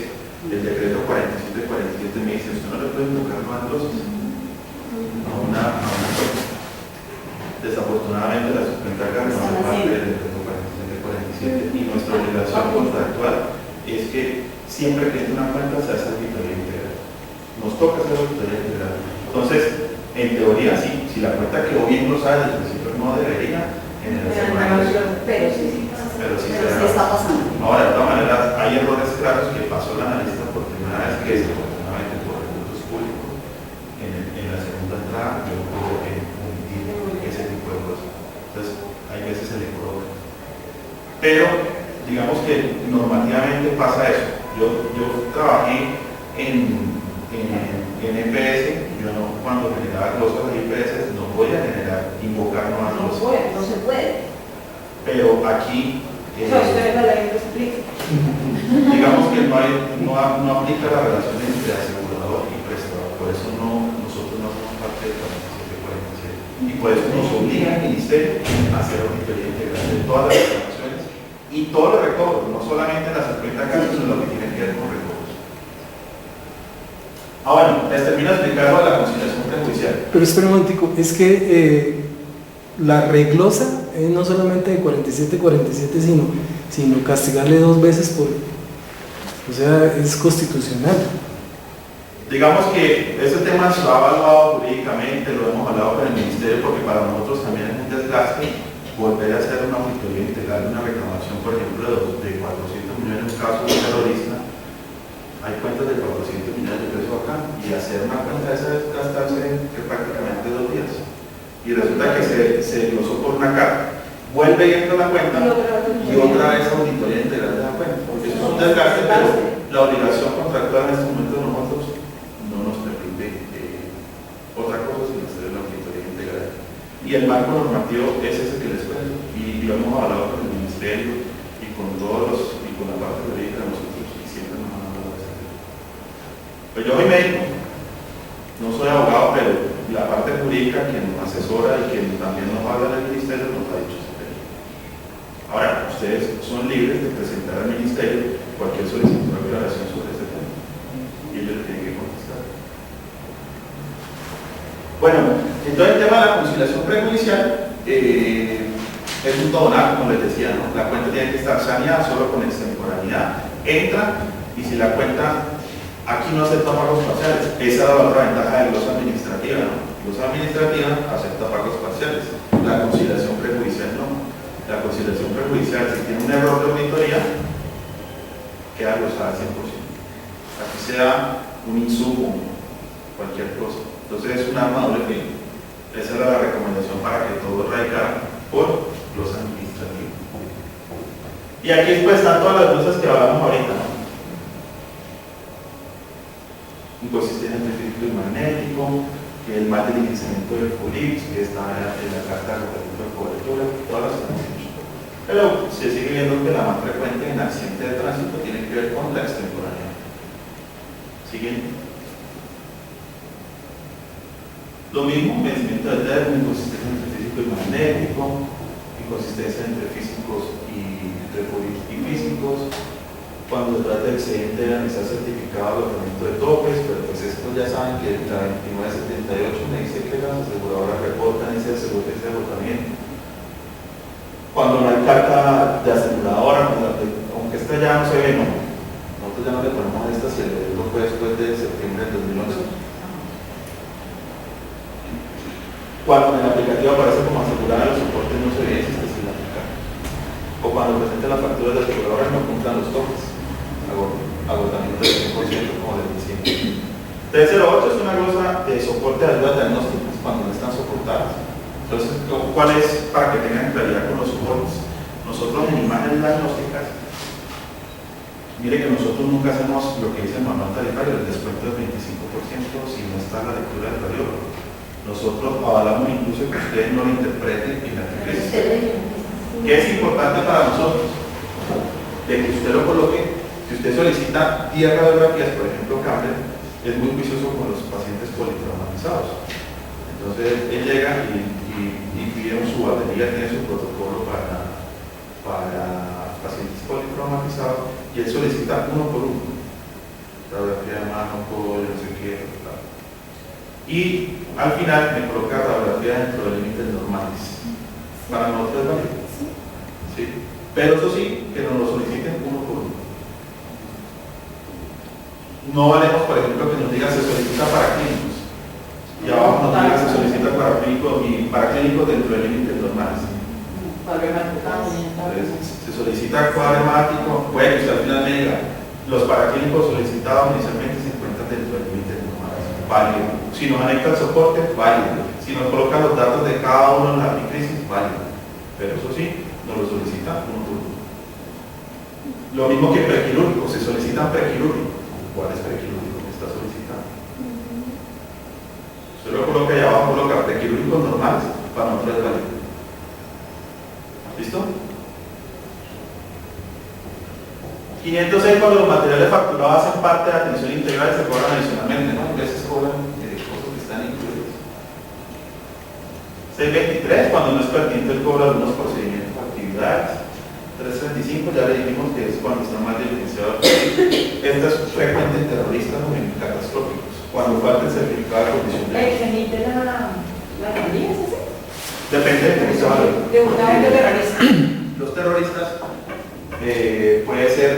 El decreto 4747 me dice, usted no le puede invocar más glosas a una cosa. Desafortunadamente la subcontratación no hace parte del decreto 4747 y nuestra obligación contractual es que siempre que entre una cuenta se hace auditoría integral. Nos toca hacer auditoría integral. Entonces, en teoría sí, si la cuenta quedó bien glosada desde el principio no debería generarse una. Pero sí se está pasando. Ahora, de todas maneras, hay errores claros que pasó el analista por primera vez que desafortunadamente por recursos públicos en la segunda entrada yo puedo omitir ese tipo de cosas. Entonces, hay veces se le coloca. Pero, digamos que normativamente pasa eso. Yo trabajé en EPS, yo no, cuando generaba glosas de EPS no podía invocar nuevas glosas. No se puede. Pero aquí ustedes la ley lo explican. digamos que no aplica la relación entre asegurador y prestador, por eso nosotros no somos parte del 4747 y por eso nos obliga el ministerio a hacer auditoría integral de todas las reclamaciones y todos los recobros, no solamente las 50 casos, sino lo que tiene que ver con recobros. Bueno, les termino de explicar lo de la conciliación prejudicial. prejudicial. Pero espera un momentico, es que la reglosa es no solamente de 47, sino castigarle 2 veces por, o sea, es constitucional. Digamos que ese tema se ha evaluado jurídicamente, lo hemos hablado con el Ministerio, porque para nosotros también es un desgaste volver a hacer una auditoría integral, una reclamación, por ejemplo, de 400 millones en un caso de un terrorista. Hay cuentas de 400 millones de pesos acá, y hacer una cuenta de esa es gastarse prácticamente 2 días. Y resulta que se glosó por una carta. Vuelve y entra la cuenta y otra vez auditoría integral de la cuenta. Porque eso es un desgaste, pero la obligación contractual en este momento de nosotros no nos permite otra cosa sino hacer la auditoría integral. Y el marco normativo es ese que les cuento. Y lo hemos hablado con el Ministerio y con todos y con la parte jurídica de nosotros, y siempre nos han hablado de ese tema. Pues yo soy médico, no soy abogado, pero la parte jurídica que nos asesora y que también nos habla del Ministerio nos ha dicho ese tema. Ahora, ustedes son libres de presentar al Ministerio cualquier solicitud de aclaración sobre ese tema y ellos tienen que contestar. Bueno, entonces el tema de la conciliación prejudicial es un tonal, como les decía, ¿no? La cuenta tiene que estar saneada solo con extemporaneidad. Entra y si la cuenta aquí no acepta pagos parciales, esa es la otra ventaja de glosa administrativa, ¿no? Glosa administrativa acepta pagos parciales, la conciliación prejudicial no. La conciliación prejudicial, si tiene un error de auditoría, queda glosada al 100%. Aquí sea un insumo, cualquier cosa. Entonces es un arma doble filo. Esa era la recomendación para que todo radicara por glosa administrativa. Y aquí pues están todas las glosas que hablamos ahorita, ¿no? Inconsistente físico y magnético, el mal diligenciamiento del FULIPS, que está en la carta de reglamento de cobertura, todas las hemos hecho. Pero se sigue viendo que la más frecuente en accidente de tránsito tiene que ver con la extemporaneidad. Siguiente. Lo mismo, vencimiento del término, inconsistencia entre físico y magnético, inconsistencia entre físicos y entre FULIPS y físicos. Cuando se trata de excedente de analizar certificado de agotamiento de topes, pero pues esto ya saben que la 2978 me dice que las aseguradoras reportan ese agotamiento. Cuando no hay carta de aseguradora, aunque esta ya no se ve, ¿no? Nosotros ya no le ponemos esta si el evento fue después de septiembre del 2011. Cuando en el aplicativo aparece como asegurada, los soportes no se ven si está sin aplicar. O cuando presenta la factura de aseguradora no cumplan los topes. Agotamiento del 100% como les decía. 308 es una glosa de soporte de ayudas diagnósticas cuando no están soportadas. Entonces, ¿cuál es para que tengan claridad con los soportes? Nosotros en imágenes diagnósticas, mire que nosotros nunca hacemos lo que dice el manual tarifario, el descuento del 25% si no está la lectura del radiólogo. Nosotros avalamos incluso que ustedes no lo interpreten en la crisis. ¿Qué es importante para nosotros? De que usted lo coloque. Si usted solicita 10 radiografías, por ejemplo, Campbell, es muy juicioso con los pacientes politraumatizados. Entonces, él llega y pide su batería, tiene su protocolo para pacientes politraumatizados, y él solicita uno por uno. Radiografía de mano, pollo, no sé qué, tal. Y al final me coloca radiografía dentro de límites normales. Para nosotros es válido. ¿Sí? Pero eso sí, que nos lo soliciten uno por uno. No valemos, por ejemplo, que nos diga se solicita para clínicos. Y abajo nos diga se solicita para clínicos y para clínicos dentro de límites normales. Se solicita cuadremático, puede que usted al final me diga, los paraclínicos solicitados inicialmente se encuentran dentro de límites normales. Válido. Si nos anexan el soporte, válido. Si nos colocan los datos de cada uno en la crisis, válido. Pero eso sí, nos lo solicitan uno por uno. Lo mismo que prequirúrgico, se solicitan prequirúrgicos. ¿Cuál es prequirúrgico que está solicitando? Usted lo coloca y abajo coloca prequirúrgicos normales para nosotros es válido. ¿Listo? 506, cuando los materiales facturados hacen parte de atención integral se cobran adicionalmente, ¿no? A veces cobran cosas que están incluidas. 623, cuando no es pertinente el cobro de algunos procedimientos o actividades. 335, ya le dijimos que es cuando está mal diligenciado. Esto es frecuente en terroristas o en catastróficos. Cuando falta el certificado de condición de El que emite la teoría, ¿es ese? depende de cómo se valore. De una vez terrorista. Los terroristas puede ser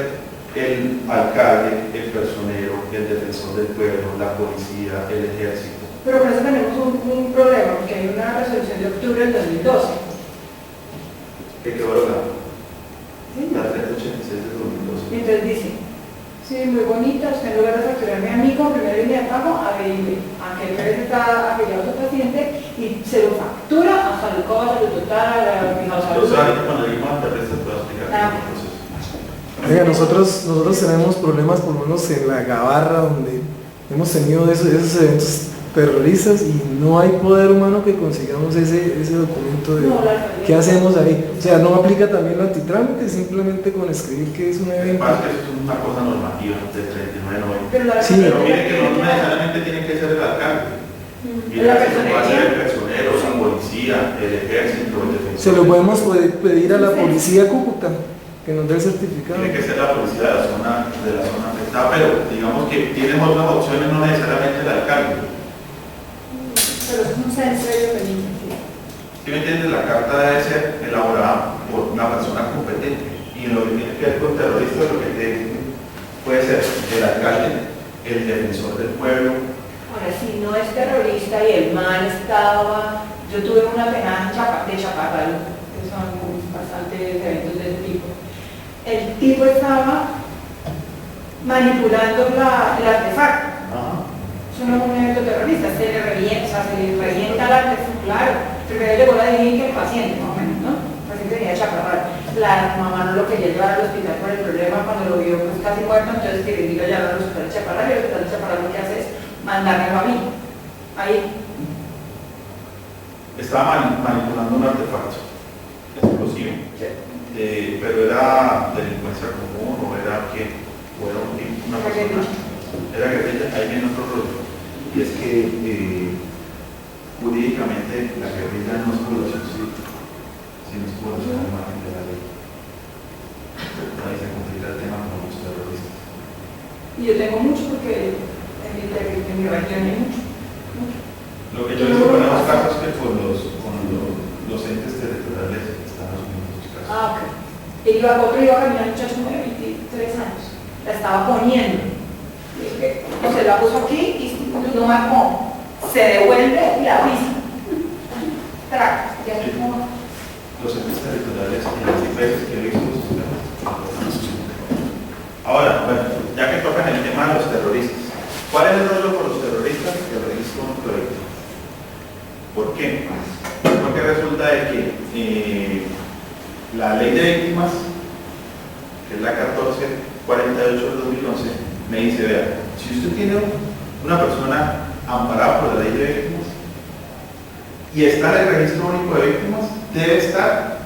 el alcalde, el personero, el defensor del pueblo, la policía, el ejército. Pero con eso tenemos un problema, porque hay una resolución de octubre del 2012. ¿Qué quedó logrado? ¿Sí? La 386 del 2012. Y entonces dice, sí, muy bonita, usted en lugar de facturarme a mí como primera línea de pago, a aquel que está afiliado a su paciente y se lo factura hasta el costo, el total, la fijación. Entonces, ahorita cuando digo terroristas, puedo explicar el proceso. Oiga, nosotros tenemos problemas por lo menos en la Gabarra, donde hemos tenido esos eventos terroristas y no hay poder humano que consigamos ese documento de qué hacemos ahí. O sea, no aplica también el antitrámite, simplemente con escribir que es un evento. Pasa que eso es una cosa normativa del 39 Pero la Sí, pero mire que no necesariamente tiene que ser el alcalde. Mire, la que puede ser el personería. personero, la policía, el ejército, el defensor. Se lo podemos pedir a la policía de Cúcuta que nos dé el certificado. Tiene que ser la policía de la zona afectada, pero digamos que tienen otras opciones, no necesariamente el alcalde. Pero es un censo de Benito. ¿Sí me entiendes? La carta debe ser elaborada por una persona competente. Y en lo que tiene que ver con terroristas, lo que puede ser el alcalde, el defensor del pueblo. Ahora, si no es terrorista y el man estaba... Yo tuve una pena de Chaparral, que son bastantes eventos de ese tipo. El tipo estaba manipulando el artefacto. Eso no es un evento terrorista, se le revienta el artefacto, claro. Primero llegó la dirigencia el paciente, más o menos, ¿no? El paciente tenía Chaparral. La mamá no lo quería llevar al hospital por el problema, cuando lo vio pues casi muerto, entonces que le diga llevar al hospital de Chaparral, y el hospital de Chaparral lo que hace es mandármelo a mí. Ahí. Estaba manipulando un artefacto explosivo. Pero era delincuencia común o era que era una persona, era guerrilla. Ahí viene otro rollo, y es que jurídicamente la guerrilla no es población civil, sino es población al margen de la ley. Ahí se complica el tema con los terroristas. Y yo tengo mucho porque en mi región hay mucho. Lo que yo he visto con esos casos es que con los entes territoriales están asumiendo sus casos. Ah, ok. Y otro iba a caminar, muchacho de 23 años. La estaba poniendo. O se la puso aquí y no marcó. Se devuelve y la pisa. Traca. Ya Sí. no. Los entes territoriales y las empresas que he visto sus temas están asumiendo. Ahora, bueno, ya que tocan el tema de los terroristas, ¿cuál es el rollo con los terroristas y el registro único de víctimas? ¿Por qué? Porque resulta de que la ley de víctimas, que es la 1448 del 2011, me dice, vea, si usted tiene una persona amparada por la ley de víctimas y está en el registro único de víctimas, debe estar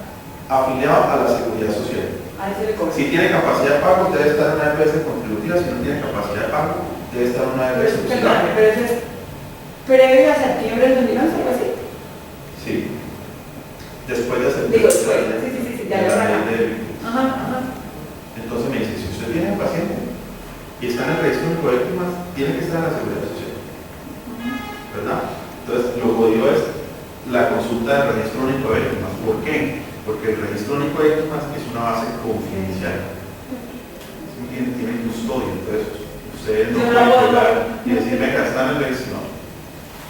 afiliado a la seguridad social. A ese le cobra. Si tiene capacidad de pago, debe estar en una EPS contributiva. Si no tiene capacidad de pago, debe estar en una Pero EPS eso subsidiaria. pero eso es previo a septiembre del 2011, algo así. Sí. Después de hacer Digo, después. Sí, ya lo la ley habrá. de víctimas. Ajá. Entonces me dice, si usted tiene un paciente y está en el registro único de víctimas, tiene que estar en la seguridad social. ¿Verdad? Entonces, lo jodido es la consulta del registro único de víctimas. ¿Por qué? Porque el registro único de víctimas es una base confidencial. Tiene custodia, entonces ustedes no pueden llegar y decir, venga, está en el registro. No.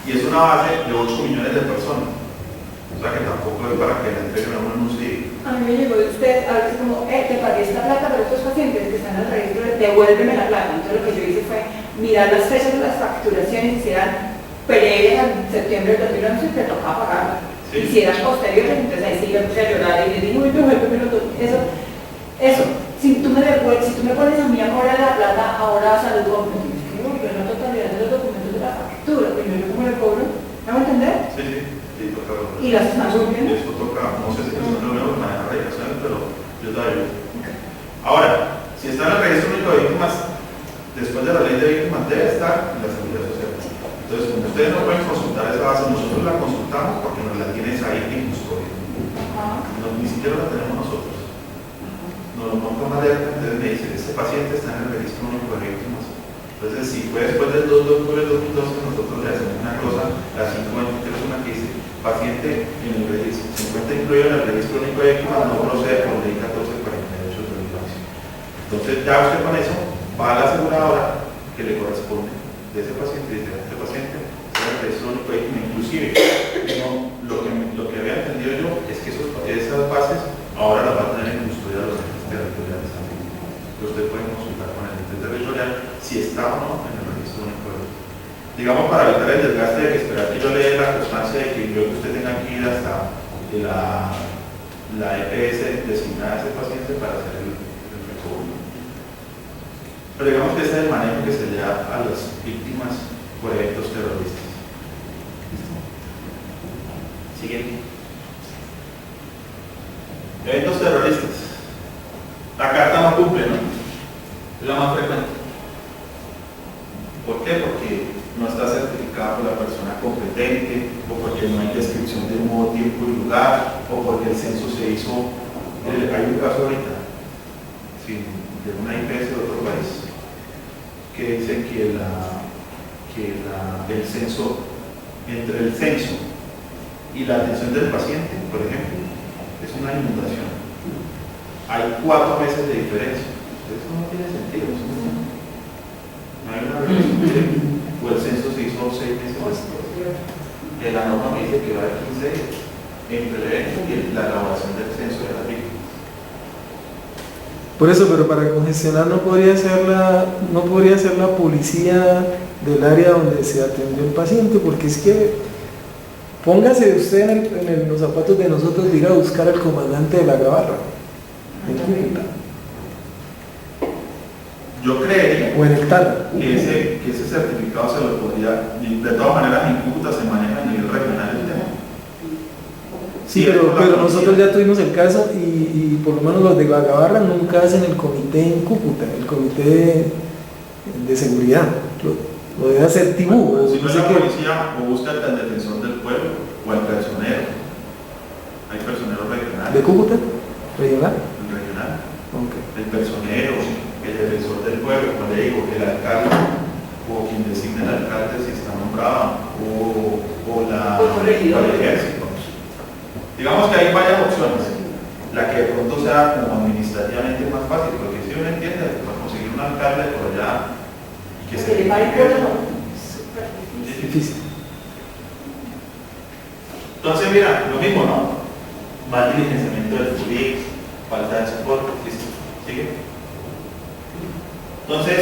Y es una base de 8 millones de personas. O sea que tampoco es para que la entreguen a uno en un CD. A mí me llegó de usted a veces como, te pagué esta plata, pero estos pacientes que están en el registro, devuélveme la plata. Entonces lo que yo hice fue mirar las fechas de las facturaciones, si eran previas a septiembre del 2011, te tocaba pagarlas. Sí. Y si eran posteriores, entonces ahí sí me puse a llorar y le dije, uy, devuélvemelo todo. Eso, si tú me pones a mí ahora la plata, ahora salud compra, tienes que devolver la totalidad de los documentos de la factura, primero yo como le cobro, ¿me va a entender? Sí, toca. Y las están subiendo. Eso toca, no sé si es lo nuevo de manejar regulaciones, pero yo te ayudo. Ahora, si está en el registro único de víctimas, después de la ley de víctimas, debe estar en la seguridad social. Entonces, como ustedes no pueden consultar esa base, nosotros la consultamos porque nos la tienes ahí en custodia. Ni siquiera la tenemos nosotros. Nos lo monta una alerta, entonces me dice, este paciente está en el registro único de víctimas, Entonces, si fue después del 2 de octubre de 2012, nosotros le hacemos una cosa, la 523, una que dice, paciente en el registro, se encuentra incluido en el registro único de víctimas, no procede por ley 1448 de 2011. Entonces, ya usted con eso va a la aseguradora que le corresponde de ese paciente y dice, este paciente sea el registro único de víctimas. Inclusive, lo que había entendido yo es que esas bases ahora las va a tener en custodia los entes territoriales también. Que usted puede consultar con el ente territorial si está o no en el registro único de víctimas. Digamos, para evitar el desgaste de que esperar que yo le dé la constancia de que luego usted tenga que ir hasta la EPS designada a ese paciente para hacer el recobro. Pero digamos que ese es el manejo que se le da a las víctimas por eventos terroristas. ¿Listo? Siguiente. Eventos terroristas. La carta no cumple, ¿no? Es la más frecuente. ¿Por qué? Porque no está certificado por la persona competente, o porque no hay descripción de modo, tiempo y lugar, o porque el censo se hizo. Hay un caso ahorita, sí, de una IPS de otro país, que dice que el censo, entre el censo y la atención del paciente, por ejemplo, es una inundación. Hay 4 meses de diferencia. Eso no tiene sentido. No hay una relación directa. O el censo se hizo 6 meses después. La norma me dice que va a haber 15 días entre el evento y la elaboración del censo de las víctimas. Por eso, pero para congestionar no podría ser la policía del área donde se atendió el paciente, porque es que póngase usted en los zapatos de nosotros de ir a buscar al comandante de la Gabarra en Cúcuta. Yo creería O en el Tala. que ese certificado se lo podría, de todas maneras en Cúcuta se maneja a nivel regional el tema. Sí, pero nosotros ya tuvimos el caso y por lo menos los de la Gabarra nunca hacen el comité en Cúcuta, el comité de seguridad. Lo debe hacer Tibú. Si no no es sé la qué. policía, o busca al defensor del pueblo o al personero. Hay personeros regionales. ¿De Cúcuta? ¿Regional? El regional. Ok. El personero, el defensor del pueblo, como le digo, el alcalde o quien designe el alcalde si está nombrado o el ejército. Digamos que hay varias opciones, la que de pronto sea como administrativamente más fácil, porque si uno entiende, para conseguir un alcalde por allá que se le pare por es difícil. Entonces, mira, lo mismo, ¿no? Mal diligenciamiento del FURIC, falta de soporte, ¿listo? ¿Sigue? Entonces,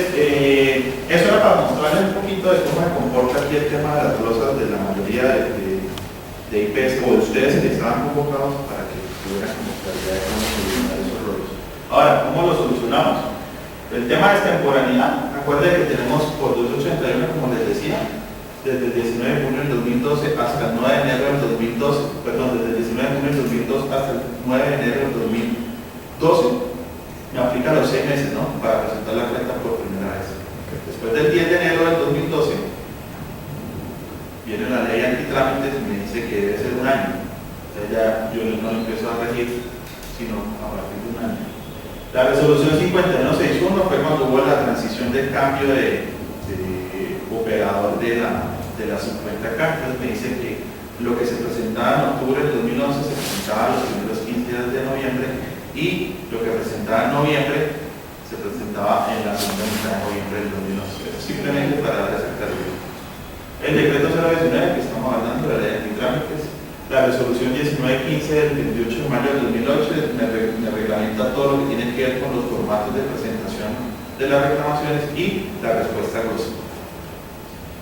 eso era para mostrarles un poquito de cómo se comporta aquí el tema de las glosas de la mayoría de IPS o de ustedes que estaban convocados para que tuvieran como claridad de cómo solucionar esos rollos. Ahora, ¿cómo lo solucionamos? El tema de extemporaneidad, recuerden que tenemos por 281, como les decía, desde el 19 de junio del 2012 hasta el 9 de enero del 2012, perdón, desde el 19 de junio del 2002 hasta el 9 de enero del 2012, me aplica los 6 meses, ¿no? Para presentar la cuenta por primera vez. Después del 10 de enero del 2012, viene la ley antitrámites y me dice que debe ser un año. Entonces ya yo no lo empiezo a regir, sino a partir de un año. La resolución 5161 fue cuando hubo la transición del cambio de operador de las 50 cartas. Me dice que lo que se presentaba en octubre del 2011 se presentaba los primeros 15 días de noviembre y lo que presentaba en noviembre se presentaba en la segunda mitad de noviembre del 2011. Simplemente para dar esa claridad. El decreto 019 que estamos hablando de la ley de trámites, la resolución 1915 del 28 de mayo del 2008 me reglamenta todo lo que tiene que ver con los formatos de presentación de las reclamaciones y la respuesta grosa.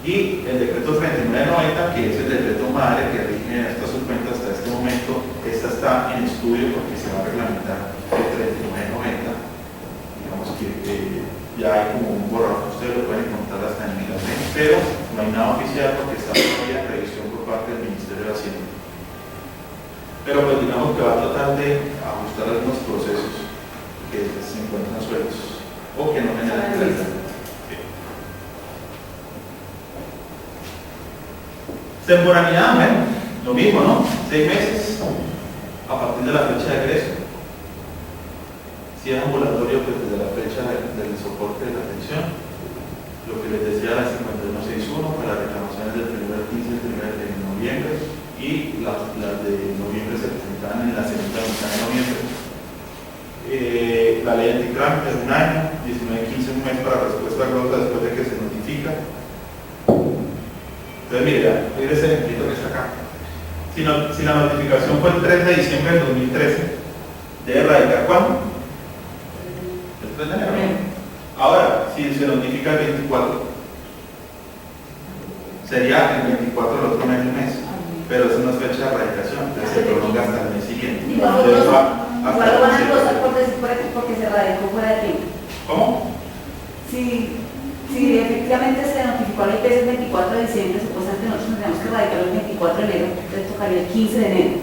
Y el decreto 3990, que es el decreto madre que rige esta subcuenta hasta este momento, esta está en estudio porque se va a reglamentar el 3990. Digamos que ya hay como un borrador, ustedes lo pueden encontrar hasta en el internet, pero no hay nada oficial porque está todavía en revisión por parte del Ministerio de Hacienda. Pero pues digamos que va a tratar de ajustar algunos procesos que se encuentran sueltos o que no generan claridad. Temporaneidad, bueno, lo mismo, ¿no? 6 meses a partir de la fecha de egreso. Si es ambulatorio, pues desde la fecha del soporte de la atención. lo que les decía, la 5161 para reclamaciones del 1 al 15 del 1 de noviembre, y las de noviembre se presentan en la segunda mitad de noviembre. La ley anticránica es un año, 19-15 un mes para respuesta glosa después de que se notifica. Entonces mire ese ejemplito que está acá. Si la notificación fue el 3 de diciembre del 2013, ¿debe radicar cuándo? El 3 de enero. Ahora, si se notifica el 24, sería el 24 del otro mes, pero eso no es fecha de radicación, entonces se prolonga hasta el mes siguiente. Entonces igual lo van a glosar porque se radicó fuera de tiempo. ¿Cómo? Si efectivamente se notificó la IPS el 24 de diciembre, supuestamente nosotros tendríamos que radicarlo el 24 de enero, entonces tocaría el 15 de enero.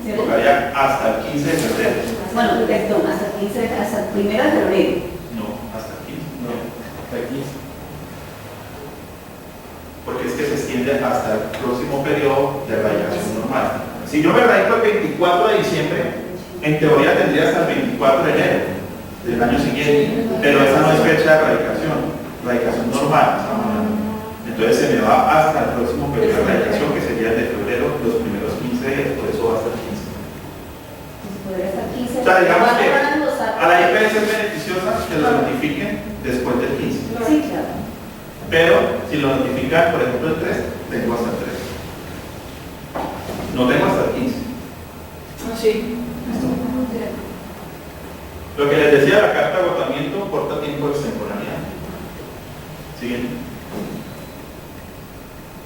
¿Cierto? Tocaría hasta el 15 de febrero. Bueno, perdón, hasta el 1 de febrero. No, hasta el 15. No, hasta el 15. Porque es que se extiende hasta el próximo periodo de radicación normal. Si yo me radico el 24 de diciembre, en teoría tendría hasta el 24 de enero del año siguiente, pero esa no es fecha de radicación normal. Entonces se me va hasta el próximo periodo de radicación, que sería el de febrero, los primeros 15 días, por eso va hasta el 15. Podría estar 15. O sea, digamos que van a glosar. a la IPS es beneficiosa que lo notifiquen después del 15. Sí, claro. Pero si lo notifican, por ejemplo, el 3, tengo hasta el 3. No tengo hasta el 15. Sí. Lo que les decía, la carta de agotamiento corta tiempo de extemporaneidad. Siguiente.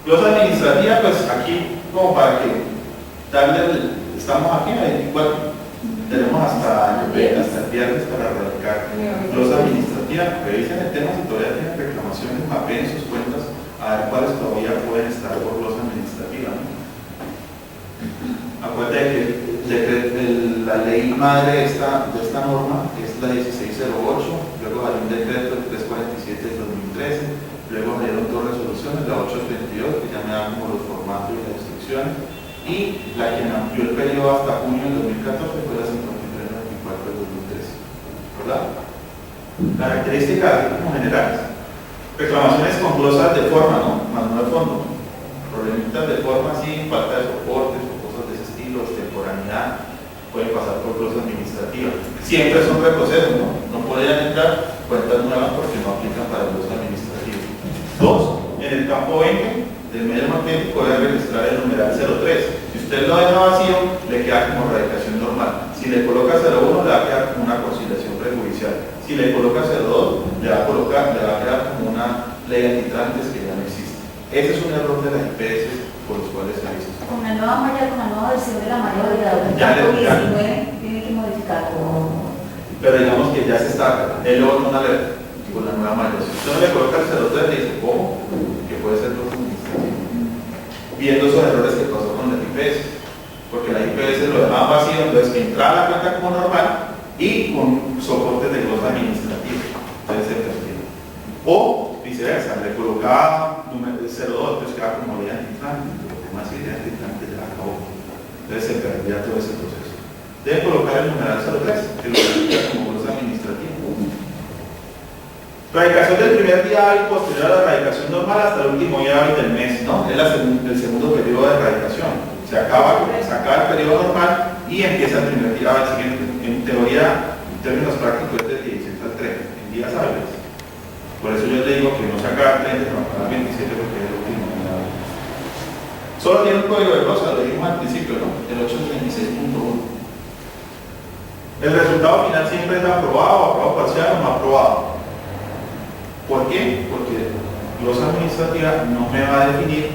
Glosa administrativa, pues aquí, como para que estamos aquí en el 24, tenemos hasta el viernes para radicar. Glosa administrativa, revisen el tema si todavía tienen reclamaciones, mapeen sus cuentas a ver cuáles todavía pueden estar por glosa administrativa, ¿no? Acuérdate que la ley madre de esta norma es la 1608, luego hay un decreto del 347 del 2013, luego salieron dos resoluciones, la 832, que ya me da como los formatos y las instrucciones, y la que amplió el periodo hasta junio del 2014 fue la 5394 del 2013, ¿verdad? Características así como generales. Reclamaciones con glosas de forma, ¿no? Más no de fondo. Problemitas de forma, sí, falta de soportes o cosas de ese estilo, extemporaneidad, pueden pasar por glosa administrativa. Siempre son reprocesos, ¿no? No podrían entrar cuentas nuevas porque no aplican para glosa administrativa. 2. En el campo 20 del medio magnético debe registrar el numeral 03. Si usted lo deja vacío, le queda como radicación normal. Si le coloca 01, le va a quedar como una conciliación prejudicial. Si le coloca 02, le va a quedar como una ley antitrantes que ya no existe. Ese es un error de las IPS por los cuales se ha visto. Con la nueva malla, con la nueva versión de la malla del campo 19, tiene que modificarlo. Pero digamos que ya se está, él lo va a alerta con la nueva malla. Si usted no le coloca el 03, le dice, ¿cómo? Que puede ser lo administrativo. Viendo esos errores que pasó con la IPS. Porque la IPS lo dejaba vacío, entonces que entraba la cuenta como normal y con soportes de glosa administrativa. Entonces se perdía. O viceversa, le colocaba número 02, entonces quedaba como ley antitrante, pero como así ley antitrante ya acabó. Entonces se perdía todo ese proceso. Debe colocar el numeral 03, que lo califica como glosa administrativa. Radicación del primer día hábil posterior a la radicación normal hasta el último día hábil del mes, ¿no? Es el segundo periodo de radicación. Se acaba el periodo normal y empieza el primer día hábil siguiente. En teoría, en términos prácticos, es del 16 al 30, en días hábiles. Por eso yo le digo que no se acaba el 30, sino acaba el 27 porque es el último día hábil. Solo tiene un código de glosa, lo dijimos al principio, ¿no? El 836.1. El resultado final siempre es aprobado, aprobado parcial o no aprobado. ¿Por qué? Porque glosa administrativa no me va a definir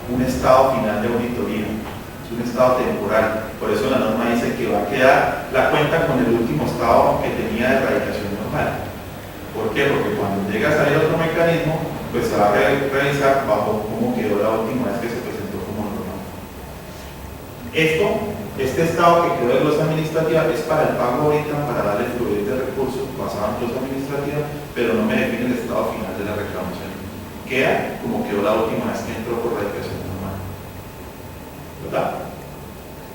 un estado final de auditoría, es un estado temporal. Por eso la norma dice que va a quedar la cuenta con el último estado que tenía de radicación normal. ¿Por qué? Porque cuando llega a salir otro mecanismo, pues se va a revisar bajo cómo quedó la última vez que se presentó como normal. Este estado que quedó de glosa administrativa es para el pago ahorita, para darle fluidez de recursos basado en glosa administrativa, pero no me define el estado final de la reclamación. Queda como quedó la última vez que entró por radicación normal. ¿Verdad?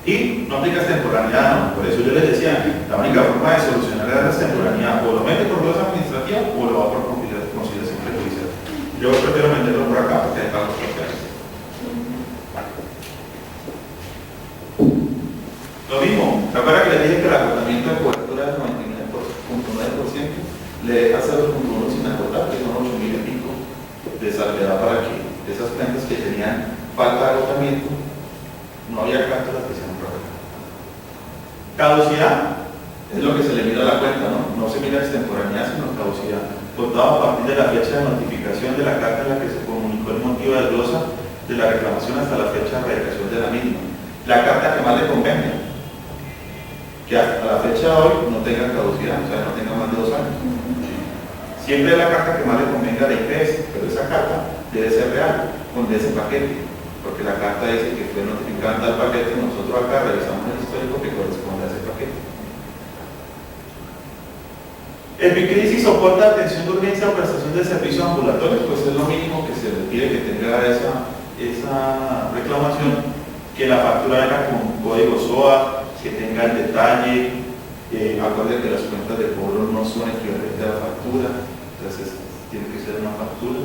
Y no aplica extemporaneidad, ¿no? Por eso yo les decía, la única forma de solucionar la extemporaneidad o lo mete por glosa administrativa o lo va por conciliación prejudicial. Yo prefiero meterlo por acá porque hay pagos parciales. Lo mismo, ¿se acuerdan que les dije que el acotamiento de cobertura del 99.9% le deja 0.1 sin acotar, que son 8.000 y pico de salvedad para que esas plantas que tenían falta de agotamiento no había cárcelas que sean prorrogadas? Caducidad es lo que se le mira a la cuenta, ¿no? No se mira extemporaneidad, sino caducidad. Contado a partir de la fecha de notificación de la carta en la que se comunicó el motivo de glosa de la reclamación hasta la fecha de radicación de la misma. La carta que más le convenga, que hasta la fecha de hoy no tenga caducidad, o sea, no tenga más de 2 años. Siempre es la carta que más le convenga de IPS, pero esa carta debe ser real, con ese paquete, porque la carta dice que fue notificada en tal paquete, nosotros acá revisamos el histórico que corresponde a ese paquete. Epicrisis soporta atención de urgencia o prestación de servicios ambulatorios, pues es lo mínimo que se le pide que tenga esa reclamación, que la factura venga con código SOA, que tenga el detalle, acuerde que las cuentas de cobro no son equivalentes a la factura, entonces tiene que ser una factura.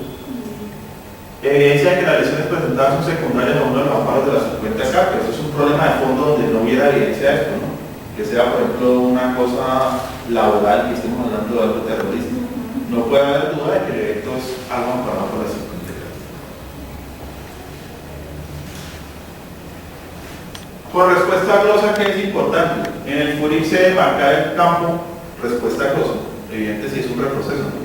Evidencia de que las lesiones presentadas son secundarias a uno de los amparos de la 50K, pero eso es un problema de fondo donde no hubiera evidencia de esto, ¿no? Que sea, por ejemplo, una cosa laboral, que estemos hablando de algo terrorista. No puede haber duda de que el evento es algo amparado por la 50K. Por respuesta a glosa, ¿qué es importante? En el FURIP se debe marcar el campo respuesta a glosa, evidente si es un reproceso, ¿no?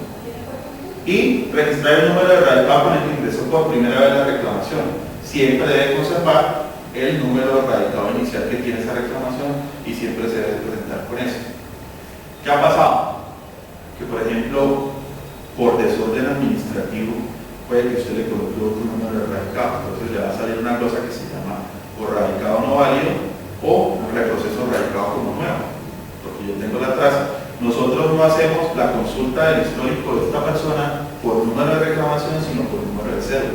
Y registrar el número de radicado con el que ingresó por primera vez la reclamación. Siempre debe conservar el número de radicado inicial que tiene esa reclamación y siempre se debe presentar con eso. ¿Qué ha pasado? Que, por ejemplo, por desorden administrativo puede que usted le coloque otro número de radicado, entonces le va a salir una cosa que se llama o radicado no válido o un reproceso radicado como nuevo, porque yo tengo la traza. Nosotros no hacemos la consulta del histórico de esta persona por número de reclamación, sino por